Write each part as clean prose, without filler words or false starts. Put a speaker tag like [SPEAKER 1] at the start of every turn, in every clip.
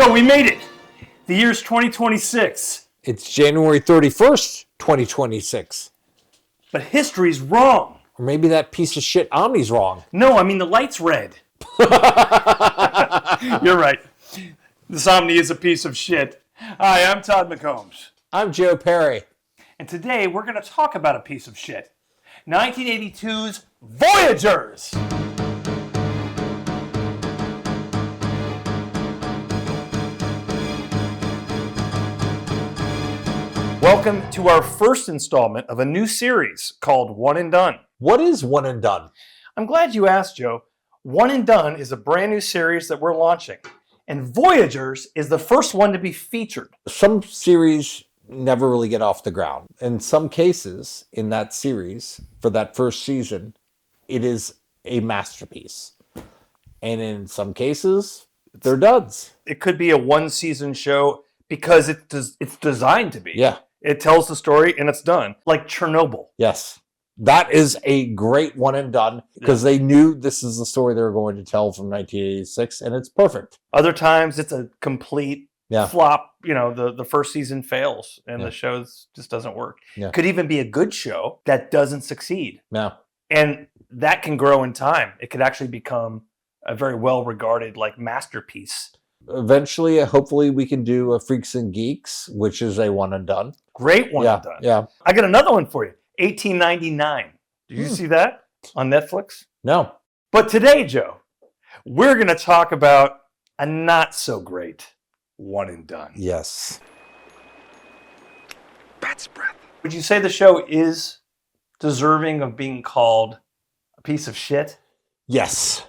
[SPEAKER 1] Joe, we made it. The year's 2026.
[SPEAKER 2] It's January 31st, 2026.
[SPEAKER 1] But history's wrong.
[SPEAKER 2] Or maybe that piece of shit Omni's wrong.
[SPEAKER 1] No, I mean the light's red. You're right. This Omni is a piece of shit. Hi, I'm Todd McCombs.
[SPEAKER 2] I'm Joe Perry.
[SPEAKER 1] And today we're going to talk about a piece of shit. 1982's Voyagers. Welcome to our first installment of a new series called One and Done.
[SPEAKER 2] What is One and Done?
[SPEAKER 1] I'm glad you asked, Joe. One and Done is a brand new series that we're launching. And Voyagers is the first one to be featured.
[SPEAKER 2] Some series never really get off the ground. In some cases, in that series, for that first season, it is a masterpiece. And in some cases, they're duds.
[SPEAKER 1] It could be a one-season show because it's designed to be.
[SPEAKER 2] Yeah.
[SPEAKER 1] It tells the story and it's done. Like Chernobyl.
[SPEAKER 2] Yes. That is a great one and done because they knew this is the story they were going to tell from 1986, and it's perfect.
[SPEAKER 1] Other times it's a complete flop. You know, the first season fails and the show just doesn't work.
[SPEAKER 2] Yeah.
[SPEAKER 1] Could even be a good show that doesn't succeed.
[SPEAKER 2] Yeah.
[SPEAKER 1] And that can grow in time. It could actually become a very well-regarded like masterpiece.
[SPEAKER 2] Eventually, hopefully, we can do a Freaks and Geeks, which is a one and done.
[SPEAKER 1] Great one and done.
[SPEAKER 2] Yeah.
[SPEAKER 1] I got another one for you. 1899. Did you see that on Netflix?
[SPEAKER 2] No.
[SPEAKER 1] But today, Joe, we're going to talk about a not so great one and done.
[SPEAKER 2] Yes.
[SPEAKER 3] Bat's breath.
[SPEAKER 1] Would you say the show is deserving of being called a piece of shit?
[SPEAKER 2] Yes.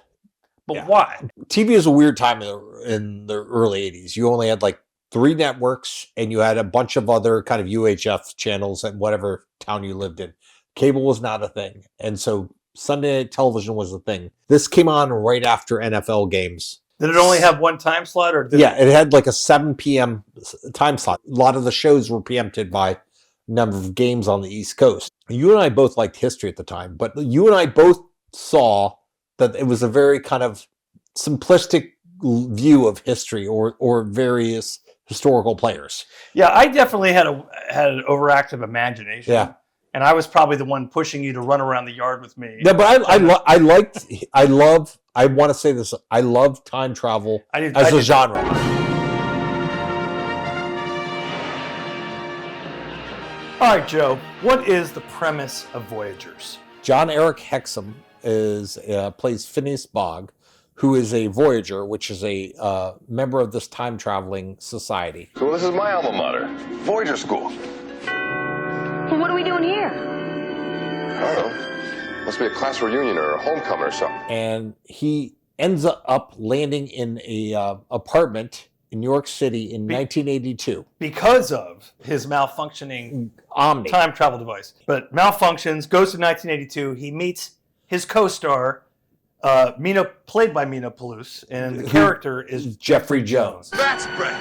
[SPEAKER 1] But why?
[SPEAKER 2] TV is a weird time in the early 80s. You only had like 3 networks and you had a bunch of other kind of UHF channels in whatever town you lived in. Cable was not a thing. And so Sunday night television was a thing. This came on right after NFL games.
[SPEAKER 1] Did it only have one time slot? Or
[SPEAKER 2] it had like a 7 p.m. time slot. A lot of the shows were preempted by number of games on the East Coast. You and I both liked history at the time, but you and I both saw that it was a very kind of simplistic view of history or various historical players.
[SPEAKER 1] Yeah, I definitely had an overactive imagination.
[SPEAKER 2] Yeah.
[SPEAKER 1] And I was probably the one pushing you to run around the yard with me.
[SPEAKER 2] Yeah, but I want to say this, I love time travel as a genre.
[SPEAKER 1] All right, Joe, what is the premise of Voyagers?
[SPEAKER 2] Jon-Erik plays Phineas Bogg, who is a Voyager, which is a member of this time-traveling society.
[SPEAKER 3] So this is my alma mater, Voyager School.
[SPEAKER 4] Well, what are we doing here?
[SPEAKER 3] I don't know. Must be a class reunion or a homecoming or something.
[SPEAKER 2] And he ends up landing in a apartment in New York City in 1982.
[SPEAKER 1] Because of his malfunctioning
[SPEAKER 2] Omni
[SPEAKER 1] time travel device. But malfunctions, goes to 1982, he meets his co-star, played by Mina Palouse, and the character is Jeffrey Jones.
[SPEAKER 3] Bat's breath.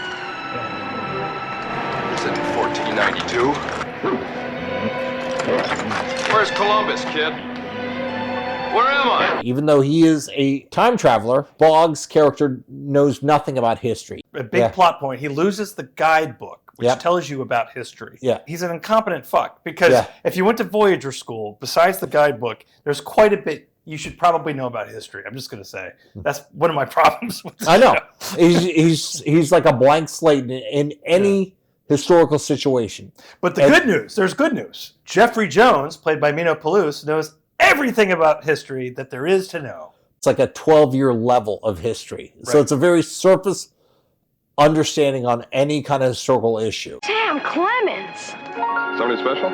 [SPEAKER 3] Is it 1492? Where's Columbus, kid? Where am I?
[SPEAKER 2] Even though he is a time traveler, Bogg's character knows nothing about history.
[SPEAKER 1] A big plot point, he loses the guidebook, which tells you about history.
[SPEAKER 2] Yeah.
[SPEAKER 1] He's an incompetent fuck, because if you went to Voyager School, besides the guidebook, there's quite a bit you should probably know about history. I'm just going to say. That's one of my problems with this
[SPEAKER 2] I know.
[SPEAKER 1] show.
[SPEAKER 2] He's like a blank slate in any historical situation.
[SPEAKER 1] But good news, there's good news. Jeffrey Jones, played by Mina Palouse, knows everything about history that there is to know.
[SPEAKER 2] It's like a 12-year level of history.
[SPEAKER 1] Right.
[SPEAKER 2] So it's a very surface understanding on any kind of historical issue.
[SPEAKER 4] Sam Clemens.
[SPEAKER 3] Somebody special?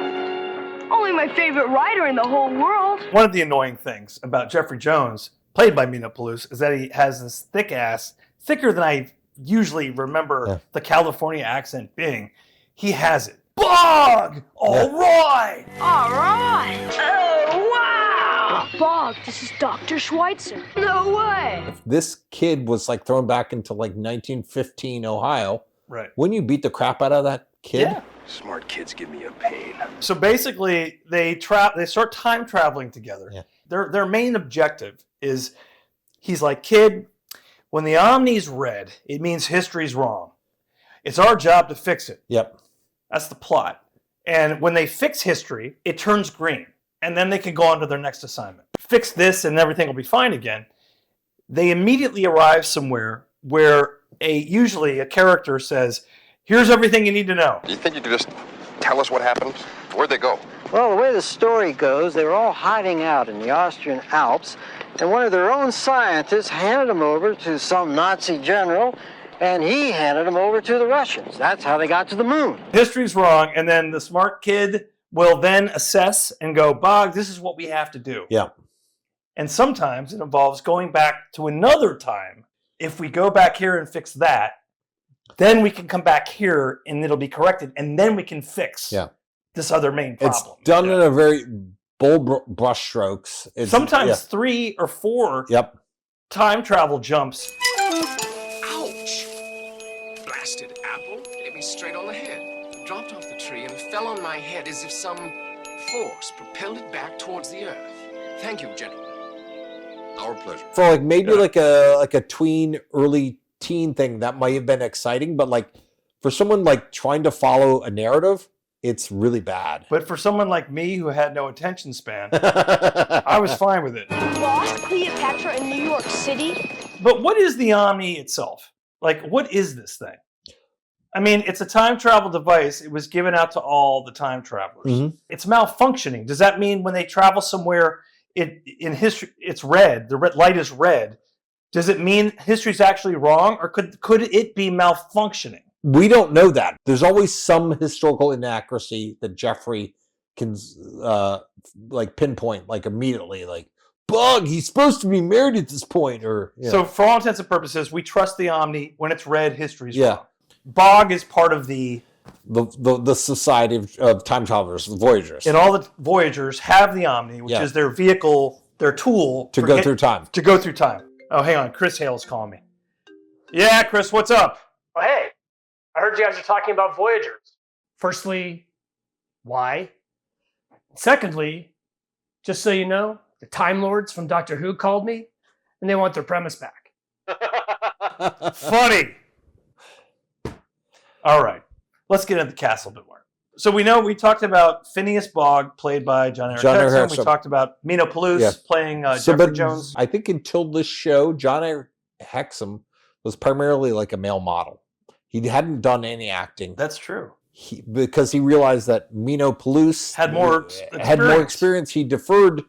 [SPEAKER 4] Only my favorite writer in the whole world.
[SPEAKER 1] One of the annoying things about Jeffrey Jones, played by Mina Palouse, is that he has this thick ass, thicker than I usually remember the California accent being. He has it. Bog! All right!
[SPEAKER 4] All right. Oh, wow! Bog, this is Dr. Schweitzer. No way!
[SPEAKER 2] If this kid was like thrown back into like 1915 Ohio,
[SPEAKER 1] right?
[SPEAKER 2] Wouldn't you beat the crap out of that kid?
[SPEAKER 1] Yeah.
[SPEAKER 3] Smart kids give me a pain.
[SPEAKER 1] So basically, they start time traveling together.
[SPEAKER 2] Yeah.
[SPEAKER 1] Their main objective is, he's like, kid, When the Omni's red, it means history's wrong. It's our job to fix it.
[SPEAKER 2] Yep.
[SPEAKER 1] That's the plot. And when they fix history, it turns green. And then they can go on to their next assignment. Fix this and everything will be fine again. They immediately arrive somewhere where usually a character says, here's everything you need to know.
[SPEAKER 3] You think you could just tell us what happened? Where'd they go?
[SPEAKER 5] Well, the way the story goes, they were all hiding out in the Austrian Alps, and one of their own scientists handed them over to some Nazi general, and he handed them over to the Russians. That's how they got to the moon.
[SPEAKER 1] History's wrong, and then the smart kid will then assess and go, Bog, this is what we have to do.
[SPEAKER 2] Yeah.
[SPEAKER 1] And sometimes it involves going back to another time. If we go back here and fix that, then we can come back here and it'll be corrected, and then we can fix this other main problem.
[SPEAKER 2] It's done in a very bold brushstrokes.
[SPEAKER 1] Sometimes 3 or 4 time travel jumps.
[SPEAKER 6] Ouch! Blasted apple hit me straight on the head. It dropped off the tree and fell on my head as if some force propelled it back towards the earth. Thank you, gentlemen.
[SPEAKER 3] Our pleasure.
[SPEAKER 2] For like maybe like a tween, early teen thing that might have been exciting, but like for someone like trying to follow a narrative, it's really bad.
[SPEAKER 1] But for someone like me who had no attention span, I was fine with it.
[SPEAKER 4] Lost Cleopatra in New York City?
[SPEAKER 1] But what is the Omni itself? Like, what is this thing? I mean, it's a time travel device. It was given out to all the time travelers.
[SPEAKER 2] Mm-hmm.
[SPEAKER 1] It's malfunctioning. Does that mean when they travel somewhere, in history, it's red, the red light is red? Does it mean history's actually wrong, or could it be malfunctioning?
[SPEAKER 2] We don't know that. There's always some historical inaccuracy that Jeffrey can like pinpoint like immediately, like, Bug, he's supposed to be married at this point, or
[SPEAKER 1] So for all intents and purposes, we trust the Omni. When it's red, history's wrong. Bog is part of the
[SPEAKER 2] Society of Time Travelers, the Voyagers.
[SPEAKER 1] And all the Voyagers have the Omni, which is their vehicle, their tool
[SPEAKER 2] to go through time.
[SPEAKER 1] To go through time. Oh, hang on. Chris Hale's calling me. Yeah, Chris, what's up?
[SPEAKER 7] Well, hey, I heard you guys are talking about Voyagers. Firstly, why? Secondly, just so you know, the Time Lords from Doctor Who called me, and they want their premise back.
[SPEAKER 1] Funny. All right. Let's get into the castle a bit more. So we talked about Phineas Bogg, played by Jon-Erik. We talked about Mino Palouse playing Jeffrey Jones.
[SPEAKER 2] I think until this show, Jon-Erik was primarily like a male model. He hadn't done any acting.
[SPEAKER 1] That's true.
[SPEAKER 2] Because he realized that Mino Palouse
[SPEAKER 1] had more
[SPEAKER 2] experience. He deferred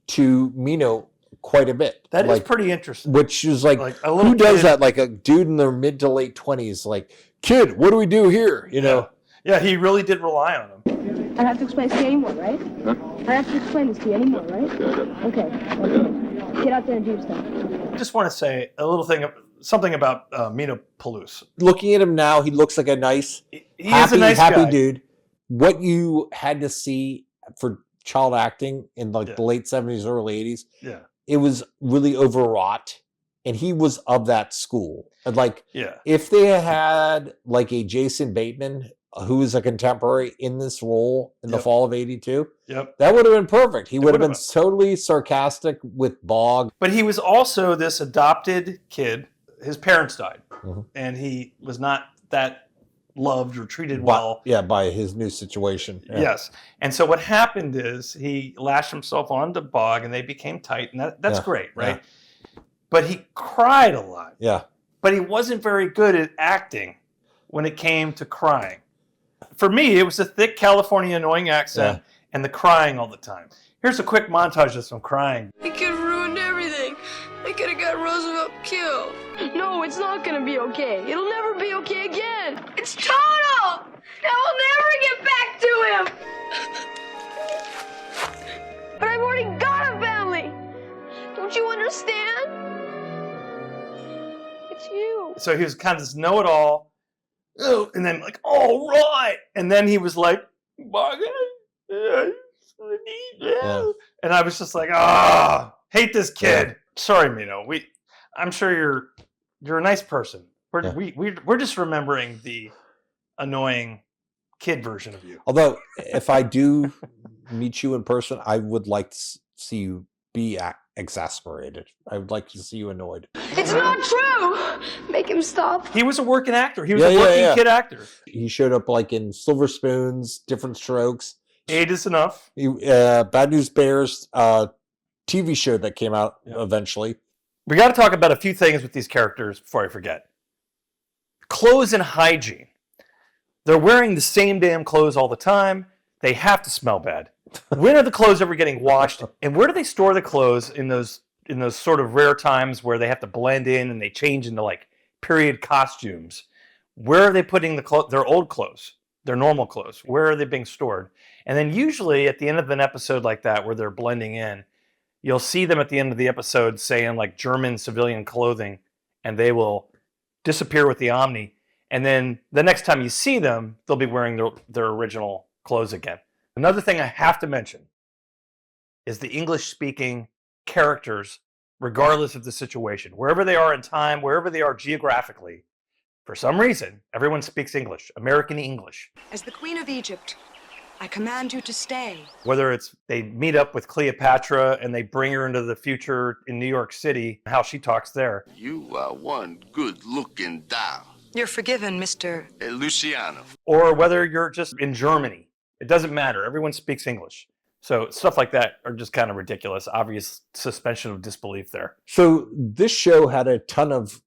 [SPEAKER 2] to Mino quite a bit.
[SPEAKER 1] That is pretty interesting.
[SPEAKER 2] Which is like who does that? Like a dude in their mid to late 20s, like, kid, what do we do here? You know?
[SPEAKER 1] Yeah, he really did rely on him.
[SPEAKER 8] I don't have to explain this to you anymore, right? Huh? I don't have to explain this to you anymore, right? Okay. Get out there and do your stuff.
[SPEAKER 1] I just want to say a little thing, something about Mino Palouse.
[SPEAKER 2] Looking at him now, he looks like a nice, happy
[SPEAKER 1] guy.
[SPEAKER 2] Dude. What you had to see for child acting in like the late 70s, early 80s, it was really overwrought. And he was of that school. And like, if they had like a Jason Bateman, who is a contemporary in this role in the fall of '82, that would have been perfect. He would have been totally sarcastic with Bogg.
[SPEAKER 1] But he was also this adopted kid. His parents died, and he was not that loved or treated well.
[SPEAKER 2] By his new situation.
[SPEAKER 1] Yes. And so what happened is he lashed himself onto Bogg, and they became tight, and that's great, right? Yeah. But he cried a lot.
[SPEAKER 2] Yeah.
[SPEAKER 1] But he wasn't very good at acting when it came to crying. For me, it was a thick California annoying accent and the crying all the time. Here's a quick montage of some crying.
[SPEAKER 9] I could have ruined everything. I could have got Roosevelt killed.
[SPEAKER 4] No, it's not gonna be okay. It'll never be okay again.
[SPEAKER 9] It's total! Now we'll never get back to him!
[SPEAKER 4] But I've already got a family! Don't you understand? It's you.
[SPEAKER 1] So he was kind of this know-it-all, and then like, all right, and then he was like, and I was just like, hate this kid. Sorry, Mino. I'm sure you're a nice person. We're just remembering the annoying kid version of you.
[SPEAKER 2] Although, if I do meet you in person, I would like to see you be exasperated. I would like to see you annoyed.
[SPEAKER 9] It's not true! Make him stop.
[SPEAKER 1] He was a working actor. He was a working kid actor.
[SPEAKER 2] He showed up like in Silver Spoons, Different Strokes.
[SPEAKER 1] 8 is enough.
[SPEAKER 2] Bad News Bears TV show that came out eventually.
[SPEAKER 1] We got to talk about a few things with these characters before I forget. Clothes and hygiene. They're wearing the same damn clothes all the time. They have to smell bad. When are the clothes ever getting washed? And where do they store the clothes in those sort of rare times where they have to blend in and they change into like period costumes? Where are they putting their old clothes, their normal clothes? Where are they being stored? And then usually at the end of an episode like that where they're blending in, you'll see them at the end of the episode saying like German civilian clothing, and they will disappear with the Omni. And then the next time you see them, they'll be wearing their original clothes again. Another thing I have to mention is the English-speaking characters, regardless of the situation. Wherever they are in time, wherever they are geographically, for some reason, everyone speaks English, American English.
[SPEAKER 10] As the Queen of Egypt, I command you to stay.
[SPEAKER 1] Whether it's they meet up with Cleopatra and they bring her into the future in New York City, how she talks there.
[SPEAKER 11] You are one good-looking doll.
[SPEAKER 10] You're forgiven, Mr.
[SPEAKER 11] Luciano.
[SPEAKER 1] Or whether you're just in Germany. It doesn't matter. Everyone speaks English. So stuff like that are just kind of ridiculous. Obvious suspension of disbelief there.
[SPEAKER 2] So this show had a ton of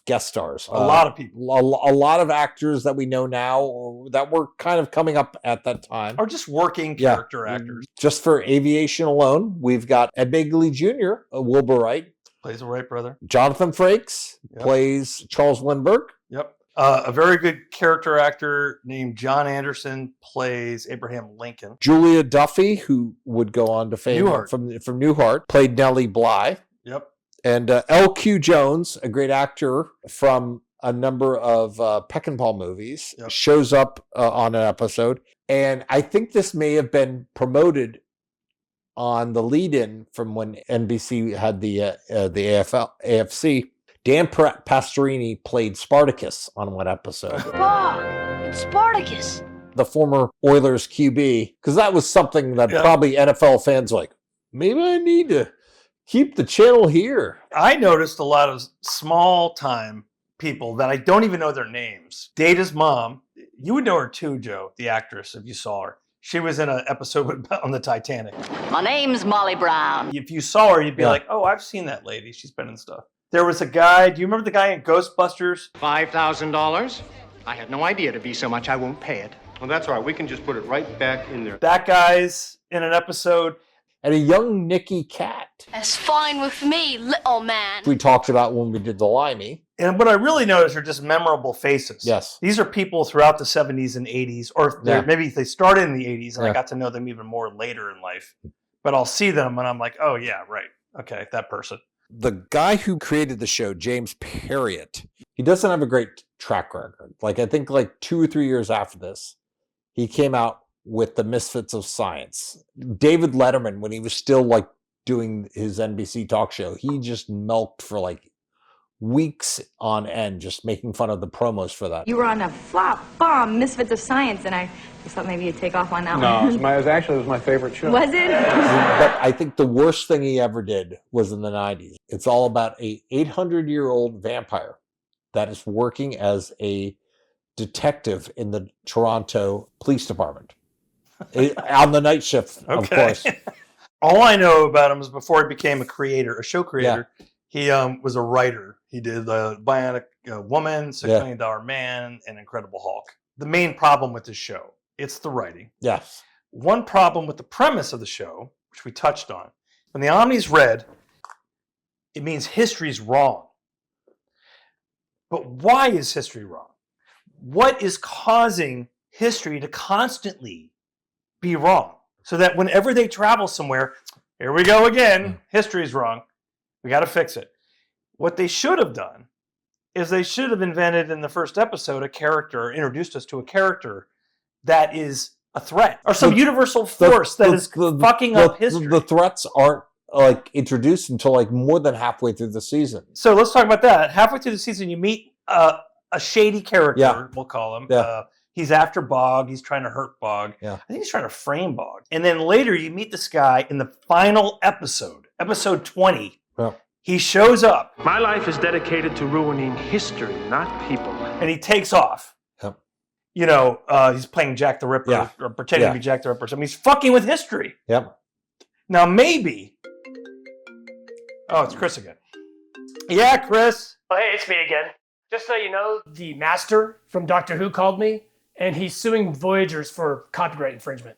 [SPEAKER 2] guest stars.
[SPEAKER 1] A lot of people.
[SPEAKER 2] A lot of actors that we know now or that were kind of coming up at that time.
[SPEAKER 1] Or just working character actors.
[SPEAKER 2] Just for aviation alone, we've got Ed Begley Jr., Wilbur Wright.
[SPEAKER 1] Plays the Wright brother.
[SPEAKER 2] Jonathan Frakes plays Charles Lindbergh.
[SPEAKER 1] Yep. A very good character actor named John Anderson plays Abraham Lincoln.
[SPEAKER 2] Julia Duffy, who would go on to fame from Newhart, played Nellie Bly.
[SPEAKER 1] Yep.
[SPEAKER 2] And L.Q. Jones, a great actor from a number of Peckinpah movies, shows up on an episode. And I think this may have been promoted on the lead-in from when NBC had the AFC. Dan Pastorini played Spartacus on one episode.
[SPEAKER 4] Bob, it's Spartacus.
[SPEAKER 2] The former Oilers QB, because that was something that probably NFL fans were like, maybe I need to keep the channel here.
[SPEAKER 1] I noticed a lot of small-time people that I don't even know their names. Data's mom, you would know her too, Joe, the actress, if you saw her. She was in an episode on the Titanic.
[SPEAKER 12] My name's Molly Brown.
[SPEAKER 1] If you saw her, you'd be like, oh, I've seen that lady. She's been in stuff. There was a guy, do you remember the guy in Ghostbusters?
[SPEAKER 13] $5,000? I had no idea it'd be so much, I won't pay it. Well, that's all right. We can just put it right back in there.
[SPEAKER 1] That guy's in an episode.
[SPEAKER 2] And a young Nicky Cat.
[SPEAKER 4] That's fine with me, little man.
[SPEAKER 2] We talked about when we did the Limey.
[SPEAKER 1] And what I really noticed are just memorable faces.
[SPEAKER 2] Yes.
[SPEAKER 1] These are people throughout the 70s and 80s, or maybe they started in the 80s, and I got to know them even more later in life. But I'll see them, and I'm like, oh, yeah, right. Okay, that person.
[SPEAKER 2] The guy who created the show, James Perriott, he doesn't have a great track record. Like, I think like 2 or 3 years after this, he came out with The Misfits of Science. David Letterman, when he was still like doing his NBC talk show, he just milked for like weeks on end, just making fun of the promos for that.
[SPEAKER 14] You were on a flop bomb, Misfits of Science, and I just thought maybe you'd take off on that
[SPEAKER 13] No,
[SPEAKER 14] one.
[SPEAKER 13] it was my favorite show.
[SPEAKER 14] Was it?
[SPEAKER 2] But I think the worst thing he ever did was in the 90s. It's all about a 800-year-old vampire that is working as a detective in the Toronto Police Department. On the night shift, of course.
[SPEAKER 1] All I know about him is before he became a show creator, he was a writer. He did Bionic Woman, $6 Million Man, and Incredible Hulk. The main problem with this show, it's the writing.
[SPEAKER 2] Yes.
[SPEAKER 1] One problem with the premise of the show, which we touched on, when the Omni's red, it means history's wrong. But why is history wrong? What is causing history to constantly be wrong? So that whenever they travel somewhere, here we go again, history's wrong. We got to fix it. What they should have done is they should have invented in the first episode a character, introduced us to a character that is a threat or some universal force that is fucking up history.
[SPEAKER 2] The threats aren't like introduced until like more than halfway through the season.
[SPEAKER 1] So let's talk about that. Halfway through the season, you meet a shady character, we'll call him. He's after Bog. He's trying to hurt Bog.
[SPEAKER 2] Yeah.
[SPEAKER 1] I think he's trying to frame Bog. And then later you meet this guy in the final episode, episode 20.
[SPEAKER 2] Yeah.
[SPEAKER 1] He shows up.
[SPEAKER 15] My life is dedicated to ruining history, not people.
[SPEAKER 1] And he takes off.
[SPEAKER 2] Yep.
[SPEAKER 1] You know, he's playing Jack the Ripper or pretending to be Jack the Ripper. So he's fucking with history.
[SPEAKER 2] Yep.
[SPEAKER 1] Now maybe. Oh, it's Chris again. Yeah, Chris.
[SPEAKER 7] Oh, hey, it's me again. Just so you know, the master from Doctor Who called me, and he's suing Voyagers for copyright infringement,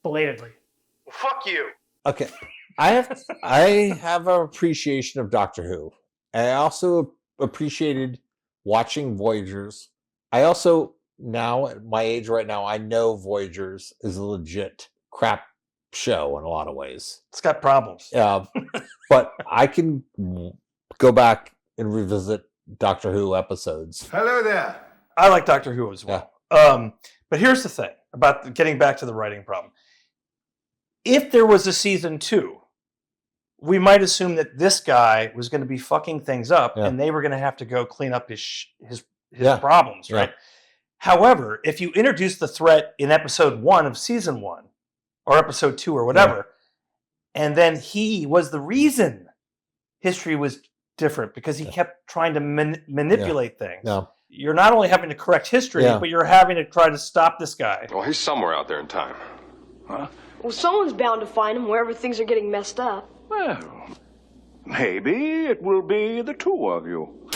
[SPEAKER 7] belatedly.
[SPEAKER 15] Fuck you.
[SPEAKER 2] Okay. I have an appreciation of Doctor Who. I also appreciated watching Voyagers. I also, now at my age right now, I know Voyagers is a legit crap show in a lot of ways.
[SPEAKER 1] It's got problems.
[SPEAKER 2] But I can go back and revisit Doctor Who episodes.
[SPEAKER 16] Hello there.
[SPEAKER 1] I like Doctor Who as well. But here's the thing about getting back to the writing problem. If there was a season 2, we might assume that this guy was going to be fucking things up and they were going to have to go clean up his problems, right? However, if you introduce the threat in episode 1 of season 1 or episode 2 or whatever, and then he was the reason history was different because he kept trying to manipulate things.
[SPEAKER 2] No.
[SPEAKER 1] You're not only having to correct history, but you're having to try to stop this guy.
[SPEAKER 3] Well, he's somewhere out there in time.
[SPEAKER 15] Huh?
[SPEAKER 4] Well, someone's bound to find him wherever things are getting messed up.
[SPEAKER 15] Well, maybe it will be the two of you.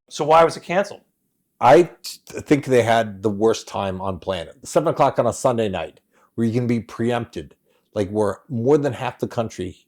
[SPEAKER 1] So why was it canceled?
[SPEAKER 2] I think they had the worst time on planet. 7 o'clock on a Sunday night where you can be preempted, like where more than half the country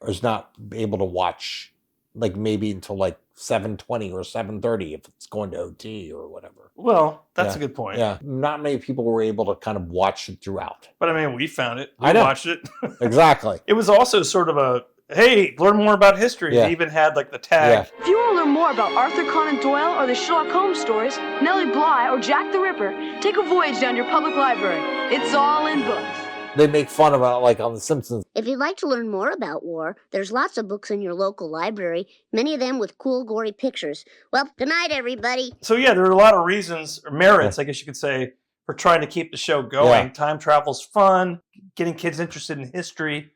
[SPEAKER 2] is not able to watch, like maybe until like 7:20 or 7:30 if it's going to OT or whatever.
[SPEAKER 1] Well, that's a good point.
[SPEAKER 2] Yeah, not many people were able to kind of watch it throughout.
[SPEAKER 1] But I mean, we found it. We
[SPEAKER 2] I know.
[SPEAKER 1] watched it.
[SPEAKER 2] Exactly.
[SPEAKER 1] It was also sort of a, hey, learn more about history.
[SPEAKER 2] Yeah.
[SPEAKER 1] They even had like the tag.
[SPEAKER 4] If you want to learn more about Arthur Conan Doyle or the Sherlock Holmes stories, Nellie Bly or Jack the Ripper, take a voyage down to your public library. It's all in books.
[SPEAKER 2] They make fun about it like on The Simpsons.
[SPEAKER 17] If you'd like to learn more about war, there's lots of books in your local library, many of them with cool, gory pictures. Well, good night, everybody.
[SPEAKER 1] So yeah, there are a lot of reasons, or merits, I guess you could say, for trying to keep the show going.
[SPEAKER 2] Yeah.
[SPEAKER 1] Time travel's fun, getting kids interested in history.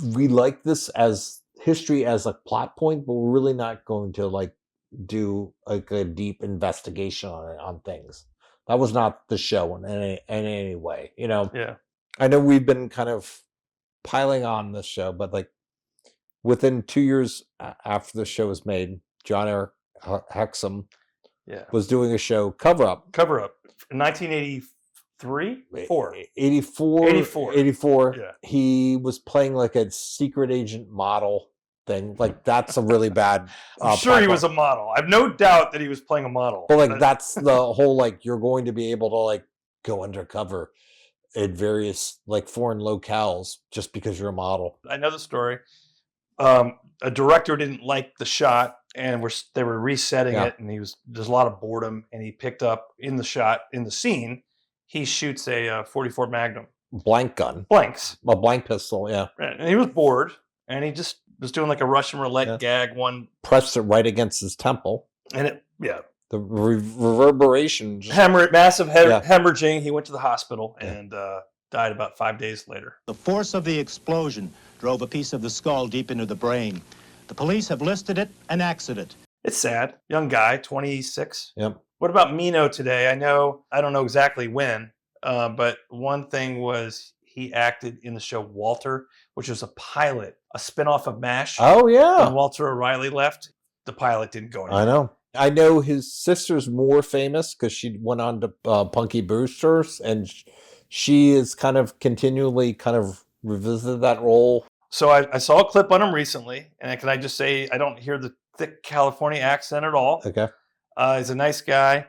[SPEAKER 2] We like this as history as a plot point, but we're really not going to like do like a deep investigation on things. That was not the show in any way, you know.
[SPEAKER 1] Yeah.
[SPEAKER 2] I know we've been kind of piling on this show, but like within 2 years after the show was made, Jon-Erik Hexum was doing a show, Cover Up.
[SPEAKER 1] 1983?
[SPEAKER 2] 84.
[SPEAKER 1] Yeah.
[SPEAKER 2] He was playing like a secret agent model thing. Like that's a really bad.
[SPEAKER 1] I'm sure he was a model. I have no doubt that he was playing a model.
[SPEAKER 2] But like that's the whole like you're going to be able to like go undercover at various like foreign locales just because you're a model.
[SPEAKER 1] I know the story. A director didn't like the shot, and they were resetting it, and there's a lot of boredom, and he picked up in the shot in the scene. He shoots a 44 Magnum
[SPEAKER 2] blank gun,
[SPEAKER 1] blanks,
[SPEAKER 2] a blank pistol,
[SPEAKER 1] and he was bored, and he just was doing like a Russian roulette gag. One
[SPEAKER 2] pressed it right against his temple,
[SPEAKER 1] and it
[SPEAKER 2] the reverberation just...
[SPEAKER 1] massive hemorrhaging. He went to the hospital and died about 5 days later.
[SPEAKER 18] The force of the explosion drove a piece of the skull deep into the brain. The police have listed it an accident.
[SPEAKER 1] It's sad. Young guy, 26.
[SPEAKER 2] Yep.
[SPEAKER 1] What about Mino today? I don't know exactly when, but one thing was he acted in the show Walter, which was a pilot, a spinoff of MASH.
[SPEAKER 2] Oh, yeah.
[SPEAKER 1] When Walter O'Reilly left, the pilot didn't go anywhere.
[SPEAKER 2] I know his sister's more famous because she went on to Punky Brewster's, and she is kind of continually kind of revisited that role.
[SPEAKER 1] So I saw a clip on him recently, and can I just say I don't hear the thick California accent at all.
[SPEAKER 2] Okay.
[SPEAKER 1] He's a nice guy.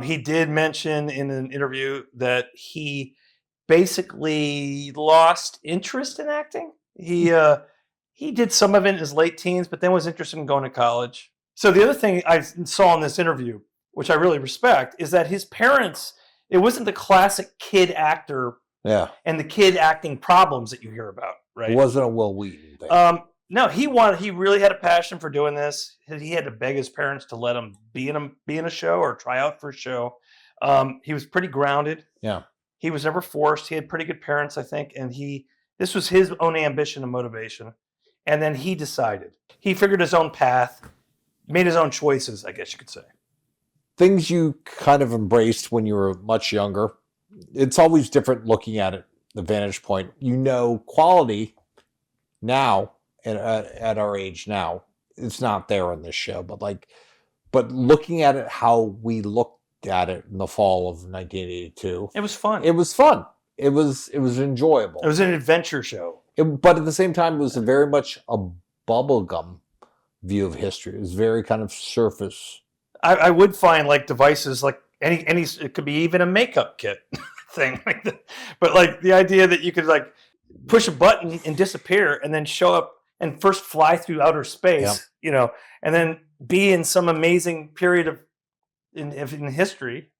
[SPEAKER 1] He did mention in an interview that he basically lost interest in acting. He did some of it in his late teens, but then was interested in going to college. So the other thing I saw in this interview, which I really respect, is that his parents, it wasn't the classic kid actor and the kid acting problems that you hear about, right?
[SPEAKER 2] It wasn't a Will Wheaton thing.
[SPEAKER 1] No, he really had a passion for doing this. He had to beg his parents to let him be in a show or try out for a show. He was pretty grounded.
[SPEAKER 2] Yeah.
[SPEAKER 1] He was never forced. He had pretty good parents, I think. And this was his own ambition and motivation. And then he decided. He figured his own path, made his own choices, I guess you could say.
[SPEAKER 2] Things you kind of embraced when you were much younger. It's always different looking at it, the vantage point. Quality now, at our age now, it's not there in this show. But looking at it how we looked at it in the fall of 1982.
[SPEAKER 1] It was fun.
[SPEAKER 2] It was fun. It was enjoyable.
[SPEAKER 1] It was an adventure show.
[SPEAKER 2] But at the same time, it was very much a bubblegum view of history. It was very kind of surface.
[SPEAKER 1] I would find like devices like any it could be even a makeup kit thing like that. But like the idea that you could like push a button and disappear and then show up and first fly through outer space, and then be in some amazing period in history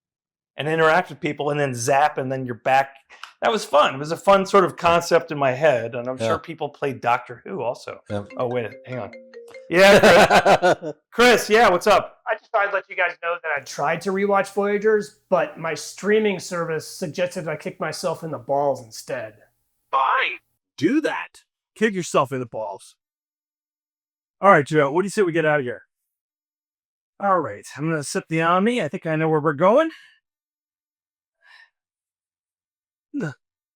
[SPEAKER 1] and interact with people and then zap and then you're back. That was fun. It was a fun sort of concept in my head, and I'm sure people played Doctor Who also. Yeah. Oh wait, hang on. Yeah, Chris. Yeah, what's up?
[SPEAKER 7] I just thought I'd let you guys know that I tried to rewatch Voyagers, but my streaming service suggested I kick myself in the balls instead.
[SPEAKER 16] Fine. Do that. Kick yourself in the balls. All right, Joe, what do you say we get out of here? All right, I'm going to set the Omni. I think I know where we're going. All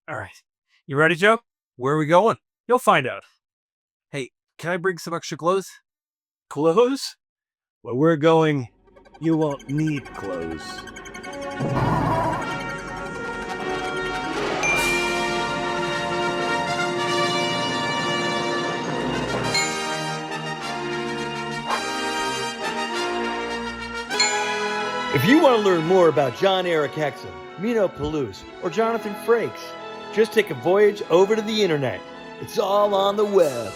[SPEAKER 16] right. You ready, Joe? Where are we going? You'll find out. Hey, can I bring some extra clothes? Clothes? Where we're going, you won't need clothes.
[SPEAKER 19] If you want to learn more about Jon-Erik Hexum, Mino Palouse, or Jonathan Frakes, just take a voyage over to the internet. It's all on the web.